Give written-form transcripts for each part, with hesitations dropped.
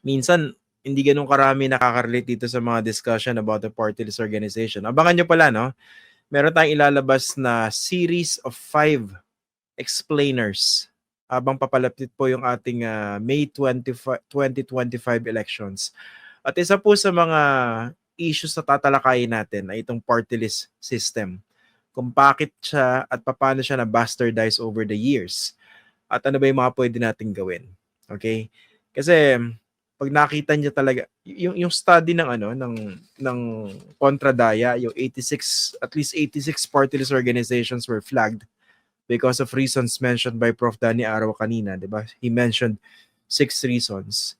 minsan hindi gano'n karami nakaka-relate dito sa mga discussion about the party list organization. Abangan niyo pala 'no, meron tayong ilalabas na series of 5 explainers habang papalapit po yung ating, May 2025 elections. At isa po sa mga issues na tatalakayin natin ay itong party list system. Kung bakit siya at papaano siya na-bastardize over the years. At ano ba yung mga pwede nating gawin. Okay? Kasi pag nakita niyo talaga yung study ng ng Contradaya, yung 86 at least 86 party list organizations were flagged because of reasons mentioned by Prof. Danny Araw kanina, 'di ba? He mentioned 6 reasons.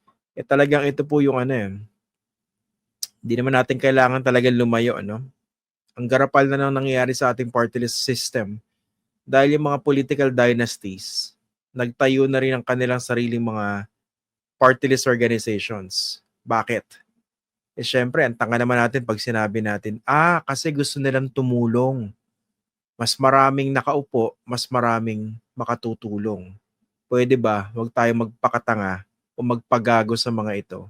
Talagang ito po yung hindi naman natin kailangan talagang lumayo, ano? Ang garapal na nang nangyayari sa ating party list system dahil yung mga political dynasties, nagtayo na rin ang kanilang sariling mga party list organizations. Bakit? Syempre, ang tanga naman natin pag sinabi natin, kasi gusto nilang tumulong. Mas maraming nakaupo, mas maraming makatutulong. Pwede ba, huwag tayo magpakatanga o magpagago sa mga ito.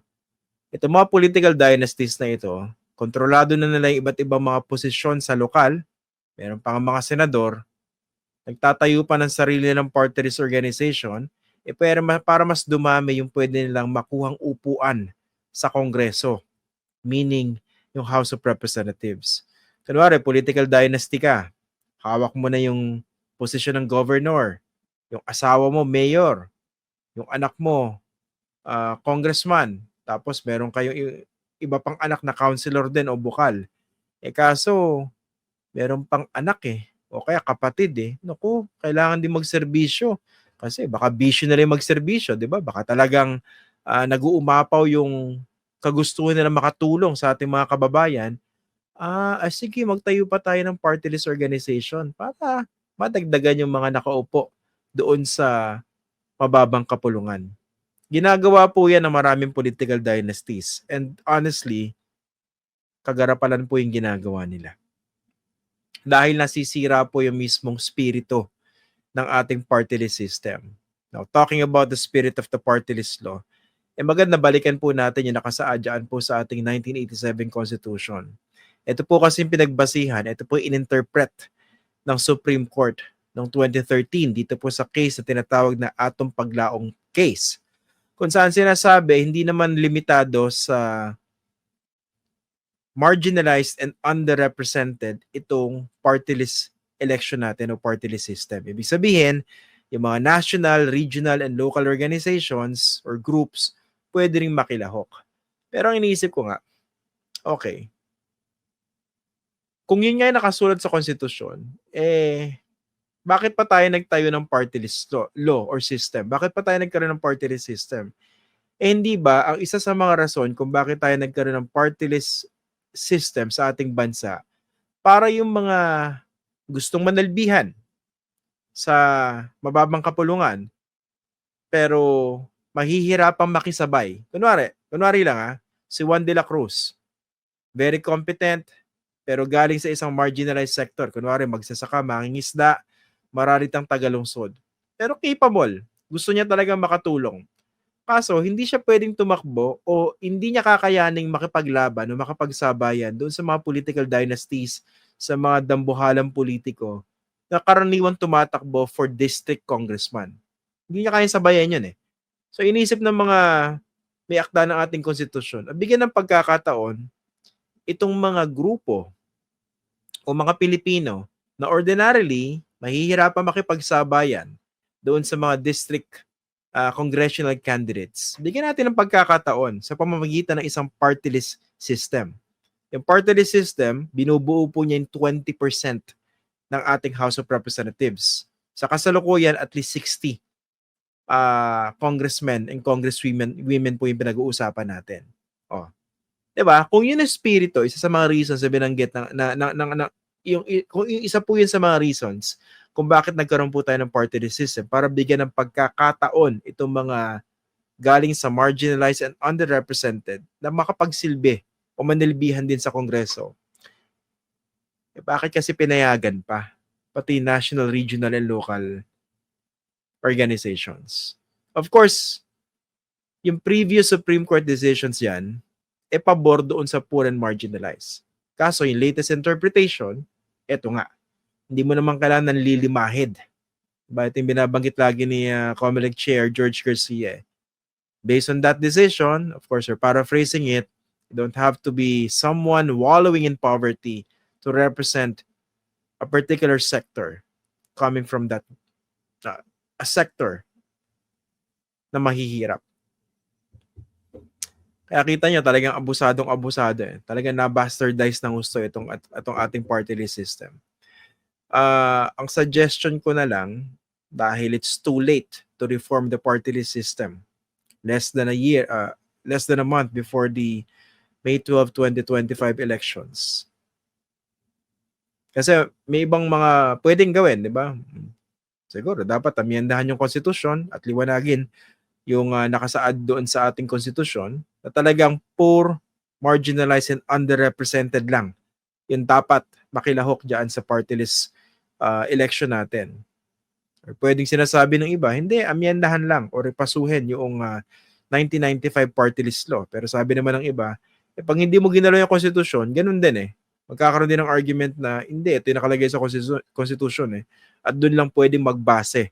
Ito mga political dynasties na ito, kontrolado na nila yung iba't ibang mga posisyon sa lokal, meron pa nga mga senador, nagtatayo pa ng sarili nilang party list organization, para mas dumami yung pwede nilang makuhang upuan sa Kongreso, meaning yung House of Representatives. Kunwari, political dynasty ka, hawak mo na yung posisyon ng governor, yung asawa mo, mayor, yung anak mo, congressman, tapos meron kayong iba pang anak na councilor din o bukal. Kaso, meron pang anak o kaya kapatid naku, kailangan din magserbisyo. Kasi baka bisyo na rin magserbisyo, di ba? Baka talagang nag-uumapaw yung kagustuhan nila makatulong sa ating mga kababayan. Sige, magtayo pa tayo ng party list organization para madagdagan yung mga nakaupo doon sa mababang kapulungan. Ginagawa po yan ng maraming political dynasties. And honestly, kagarapalan po yung ginagawa nila. Dahil nasisira po yung mismong spirito ng ating party list system. Now, talking about the spirit of the party list law, maganda balikan po natin yung nakasaad dyan po sa ating 1987 Constitution. Ito po kasi yung pinagbasihan, ito po yung ininterpret ng Supreme Court noong 2013 dito po sa case na tinatawag na Atong Paglaong case. Kung saan sinasabi, hindi naman limitado sa marginalized and underrepresented itong party list election natin o party list system. Ibig sabihin, yung mga national, regional, and local organizations or groups pwede rin makilahok. Pero ang iniisip ko nga, okay, kung yun nga yung nakasulat sa konstitusyon, bakit pa tayo nagtayo ng party list law or system? Bakit pa tayo nagkaroon ng party list system? Hindi ba ang isa sa mga rason kung bakit tayo nagkaroon ng party list system sa ating bansa para yung mga gustong manalbihan sa mababang kapulungan pero mahihirapang makisabay. Kunwari lang si Juan de la Cruz, very competent pero galing sa isang marginalized sector. Kunwari magsasaka, mangingisda, mararitang tagalungsod. Pero capable, gusto niya talagang makatulong. Kaso, hindi siya pwedeng tumakbo o hindi niya kakayaning makipaglaban o makapagsabayan doon sa mga political dynasties, sa mga dambuhalang politiko na karaniwang tumatakbo for district congressman. Hindi niya kayang sabayan yun So, inisip ng mga may akda ng ating konstitusyon, bigyan ng pagkakataon itong mga grupo o mga Pilipino na ordinarily mahihirapan makipagsabayan doon sa mga district congressional candidates. Bigyan natin ng pagkakataon sa pamamagitan ng isang party list system. Yung party list system, binubuo po niya yung 20% ng ating House of Representatives. Sa kasalukuyan, at least 60 congressmen and congresswomen po yung pinag-uusapan natin. Oh. 'Di ba? Kung yun ang spirito, isa sa mga reasons na binanggit kung yung isa po yun sa mga reasons kung bakit nagkaroon po tayo ng party list system para bigyan ng pagkakataon itong mga galing sa marginalized and underrepresented na makapagsilbi o manilbihan din sa Kongreso. Bakit kasi pinayagan pa pati national, regional, and local organizations? Of course, Yung previous Supreme Court decisions yan, pabor doon sa poor and marginalized. Kaso yung latest interpretation, eto nga, hindi mo naman kailangan lilimahid. Ito yung binabanggit lagi ni COMELEC Chair George Garcia. Based on that decision, of course, we're paraphrasing it, you don't have to be someone wallowing in poverty to represent a particular sector coming from that a sector na mahihirap. Kaya kita nyo, talagang abusadong-abusado. Talagang na-bastardize ng gusto itong ating party list system. Ang suggestion ko na lang, dahil it's too late to reform the party list system, less than a month before the May 12, 2025 elections. Kasi may ibang mga pwedeng gawin, di ba? Siguro dapat amyendahan yung konstitusyon at liwanagin yung nakasaad doon sa ating konstitusyon na talagang poor, marginalized, and underrepresented lang yung dapat makilahok dyan sa party list election natin. Or pwedeng sinasabi ng iba, hindi, amyendahan lang o repasuhin yung 1995 party list law. Pero sabi naman ng iba, pag hindi mo ginalaw yung konstitusyon, ganun din eh. Magkakaroon din ng argument na hindi, ito yung nakalagay sa konstitusyon eh. At doon lang pwedeng magbase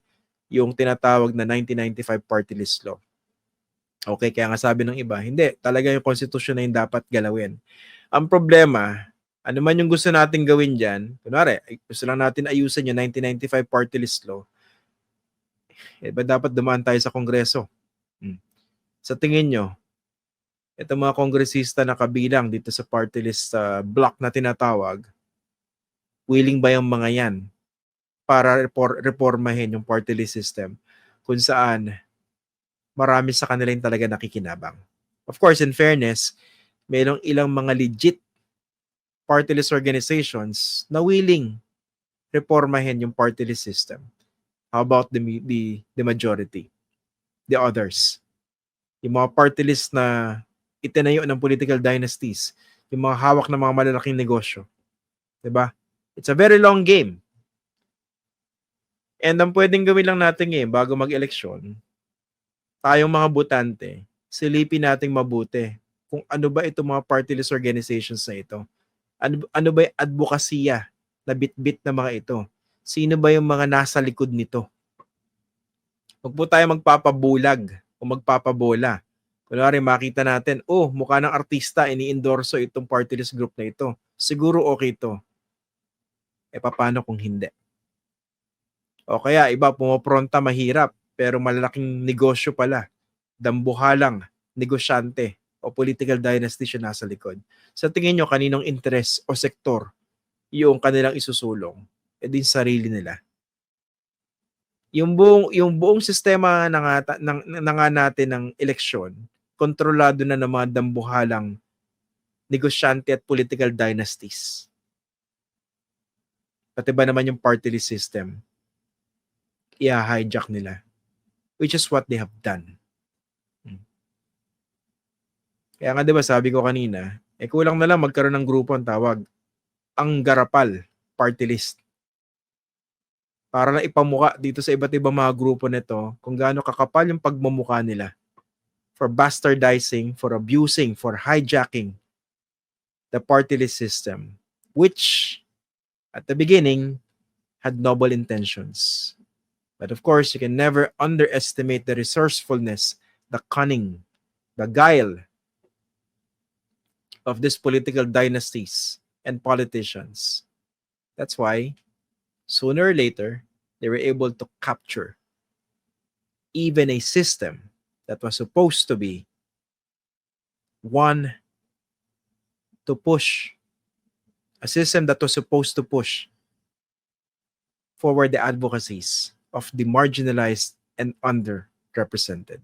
yung tinatawag na 1995 party list law. Okay, kaya nga sabi ng iba, hindi, talaga yung konstitusyon na yung dapat galawin. Ang problema, ano man yung gusto natin gawin dyan, kunwari, gusto lang natin ayusin yung 1995 party list law, ba dapat dumaan tayo sa Kongreso? Sa tingin nyo, itong mga kongresista na kabilang dito sa party list block na tinatawag, willing ba yung mga yan para reformahin yung party list system kung saan marami sa kanila yung talaga nakikinabang? Of course, in fairness, mayroong ilang mga legit party list organizations na willing reformahin yung party list system. How about the majority? The others? Yung mga party list na itinayo ng political dynasties, yung mga hawak ng mga malalaking negosyo. Diba? It's a very long game. And ang pwedeng gawin lang natin bago mag-eleksyon, tayong mga botante, silipin nating mabuti kung ano ba itong mga party list organizations na ito. Ano ba yung advokasya na bit-bit na mga ito? Sino ba yung mga nasa likod nito? Huwag po tayo magpapabulag o magpapabola. Kunwari makita natin, mukha ng artista, ini-endorso itong party list group na ito. Siguro okay ito. Paano kung hindi? O kaya iba pumopronta mahirap, pero malalaking negosyo pala. Dambuhalang negosyante o political dynasty siya nasa likod. Sa tingin nyo, kaninong interest o sektor yung kanilang isusulong? Din sarili nila. Yung buong sistema nga natin ng eleksyon, kontrolado na ng mga dambuhalang negosyante at political dynasties. Pati ba naman yung party list system, i-hijack nila, which is what they have done. Kaya nga diba sabi ko kanina, kulang na lang magkaroon ng grupo ang tawag, ang Garapal Party List. Para na ipamuka dito sa iba't ibang mga grupo nito kung gaano kakapal yung pagmumukha nila for bastardizing, for abusing, for hijacking the party list system, which at the beginning had noble intentions. But of course, you can never underestimate the resourcefulness, the cunning, the guile of these political dynasties and politicians. That's why, sooner or later, they were able to capture even a system that was supposed to be one to push, a system that was supposed to push forward the advocacies of the marginalized and underrepresented.